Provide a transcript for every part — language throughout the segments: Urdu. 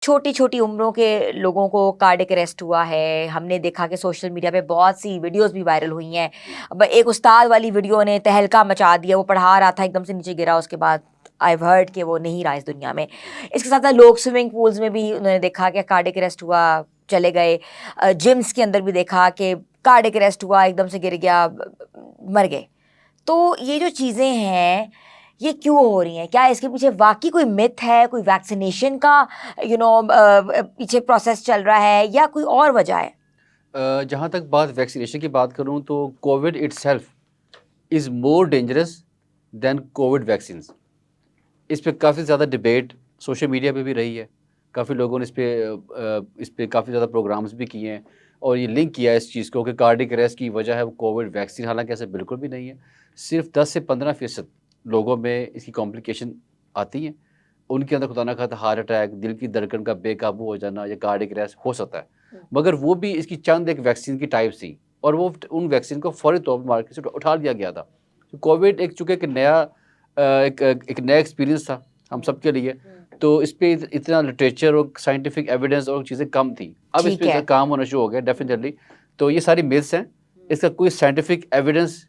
چھوٹی چھوٹی عمروں کے لوگوں کو کارڈک اریسٹ ہوا ہے. ہم نے دیکھا کہ سوشل میڈیا پہ بہت سی ویڈیوز بھی وائرل ہوئی ہیں. ایک استاد والی ویڈیو نے تہلکہ مچا دیا. وہ پڑھا رہا تھا, ایک دم سے نیچے گرا, اس کے بعد آئی ہرڈ کہ وہ نہیں رہا اس دنیا میں. اس کے ساتھ ساتھ لوگ سوئمنگ پولز میں بھی انہوں نے دیکھا کہ کارڈک اریسٹ ہوا, چلے گئے. جمس کے اندر بھی دیکھا کہ کارڈک اریسٹ ہوا, ایک دم سے گر گیا, مر گئے. تو یہ جو چیزیں ہیں یہ کیوں ہو رہی ہیں؟ کیا اس کے پیچھے واقعی کوئی متھ ہے, کوئی ویکسینیشن کا پیچھے پروسیس چل رہا ہے, یا کوئی اور وجہ ہے؟ جہاں تک بات ویکسینیشن کی بات کروں تو covid itself is more dangerous than covid vaccines. اس پہ کافی زیادہ ڈبیٹ سوشل میڈیا پہ بھی رہی ہے. کافی لوگوں نے اس پہ کافی زیادہ پروگرامز بھی کیے ہیں, اور یہ لنک کیا ہے اس چیز کو کہ کارڈک اریسٹ کی وجہ ہے وہ کووڈ ویکسین. حالانکہ ایسا بالکل بھی نہیں ہے. صرف 10 سے 15% لوگوں میں اس کی کمپلیکیشن آتی ہیں. ان کے اندر خدا نہ خواستہ ہارٹ اٹیک, دل کی دھڑکن کا بے قابو ہو جانا یا کارڈک اریسٹ ہو سکتا ہے. مگر وہ بھی اس کی چند ایک ویکسین کی ٹائپ تھی, اور وہ ان ویکسین کو فوری طور پر مارکیٹ سے اٹھا لیا گیا تھا. کووڈ ایک چونکہ ایک نیا ایکسپیرینس تھا ہم سب کے لیے, تو اس پہ اتنا لٹریچر اور سائنٹیفک ایویڈنس اور چیزیں کم تھیں. اب اس پہ کام ہونا شروع ہو گیا ڈیفینیٹلی. تو یہ ساری میتھس ہیں, اس کا کوئی سائنٹیفک ایویڈنس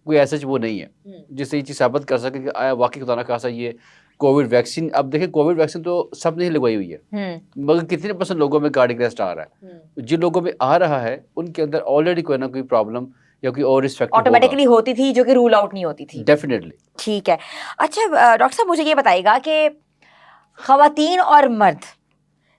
کوئی ایسا وہ نہیں ہے جس سے یہ چیز ثابت کر سکے کہ آیا واقعی خدا نہ خواستہ یہ کووڈ ویکسین. اب دیکھیں کووڈ ویکسین تو سب نے ہی لگوائی ہوئی ہے, مگر کتنے % لوگوں میں کارڈک اریسٹ آ رہا ہے؟ جن لوگوں میں آ رہا ہے ان کے اندر آلریڈی کوئی نہ کوئی پرابلم یا کوئی اور رسک فیکٹر آٹومیٹکلی ہوتی تھی جو کہ رول آؤٹ نہیں ہوتی تھی. ڈیفینیٹلی. ٹھیک ہے. اچھا ڈاکٹر صاحب مجھے یہ بتائیے گا کہ خواتین اور مرد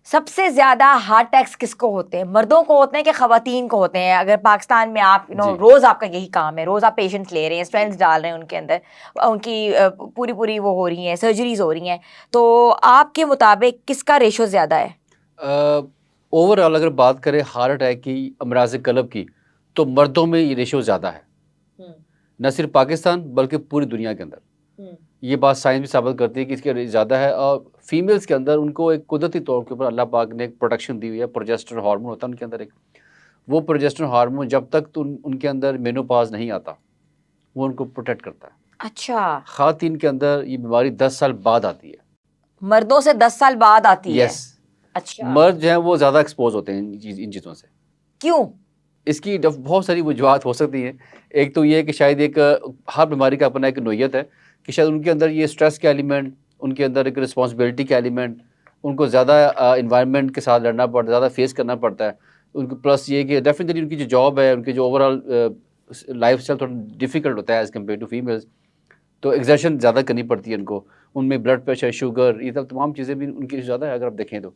سب سے زیادہ ہارٹ اٹیکس کس کو ہوتے ہیں؟ مردوں کو ہوتے ہیں کہ خواتین کو ہوتے ہیں؟ اگر پاکستان میں آپ روز آپ کا یہی کام ہے, روز آپ پیشنٹس لے رہے ہیں, اسٹرینس ڈال رہے ہیں ان کے اندر, ان کی پوری وہ ہو رہی ہیں, سرجریز ہو رہی ہیں, تو آپ کے مطابق کس کا ریشو زیادہ ہے؟ اوور آل اگر بات کریں ہارٹ اٹیک کی, امراض قلب کی, تو مردوں میں یہ ریشو زیادہ ہے. نہ صرف پاکستان بلکہ پوری دنیا کے اندر. یہ بات سائنس بھی ثابت کرتی ہے کہ اس کے زیادہ ہے. اور فیمیلز کے اندر ان کو ایک قدرتی طور کے اوپر اللہ پاک نے ایک پروٹیکشن دی ہوئی ہے. پروجسٹرون ہارمون ہوتا ہے ان کے اندر ایک, وہ پروجسٹرون ہارمون جب تک تو ان کے اندر مینوپاز نہیں آتا وہ ان کو پروٹیکٹ کرتا ہے. اچھا. خواتین کے اندر یہ بیماری 10 سال بعد آتی ہے, مردوں سے 10 سال بعد آتی ہے. یس. مرد جو ہیں وہ زیادہ ایکسپوز ہوتے ہیں ان چیزوں سے. کیوں؟ اس کی بہت ساری وجوہات ہو سکتی ہیں. ایک تو یہ ہے کہ شاید ایک ہر بیماری کا اپنا ایک نوعیت ہے کہ شاید ان کے اندر یہ اسٹریس کا ایلیمنٹ, ان کے اندر ایک رسپانسبلٹی کا ایلیمنٹ, ان کو زیادہ انوائرمنٹ کے ساتھ لڑنا پڑتا ہے, زیادہ فیس کرنا پڑتا ہے ان کو. پلس یہ کہ ڈیفینیٹلی ان کی جو جاب ہے, ان کی جو اوور آل لائف اسٹائل تھوڑا ڈیفیکلٹ ہوتا ہے ایز کمپیئر ٹو فیمیلز. تو ایگزرشن زیادہ کرنی پڑتی ہے ان کو. ان میں بلڈ پریشر, شوگر, یہ سب تمام چیزیں بھی ان کی زیادہ ہے اگر آپ دیکھیں تو.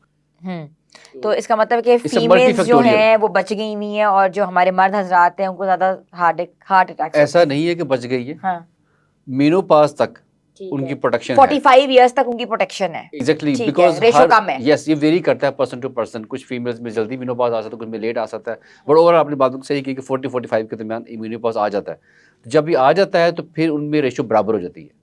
تو اس کا مطلب کہ فیمیلز جو ہیں وہ بچ گئی ہوئی ہیں, اور جو ہمارے مرد حضرات ہیں ان کو زیادہ ہارٹ اٹیک. ایسا نہیں ہے کہ بچ گئی ہے, مینوپاز تک ان کی پروٹیکشن 45 ایئرس تک ان کی پروٹیکشن ہے. ایگزیکٹلی, بیکاز ریشو کم ہے. یس, یہ ویری کرتا ہے پرسن ٹو پرسن. کچھ فیمیلز میں جلدی مینوپاز آ سکتا ہے, کچھ میں لیٹ آ سکتا ہے. بٹ اوور آپ نے بات صحیح کی کہ 40-45 کے درمیان مینوپاز آ جاتا ہے. جب یہ آ جاتا ہے تو پھر ان میں ریشو برابر ہو جاتی ہے.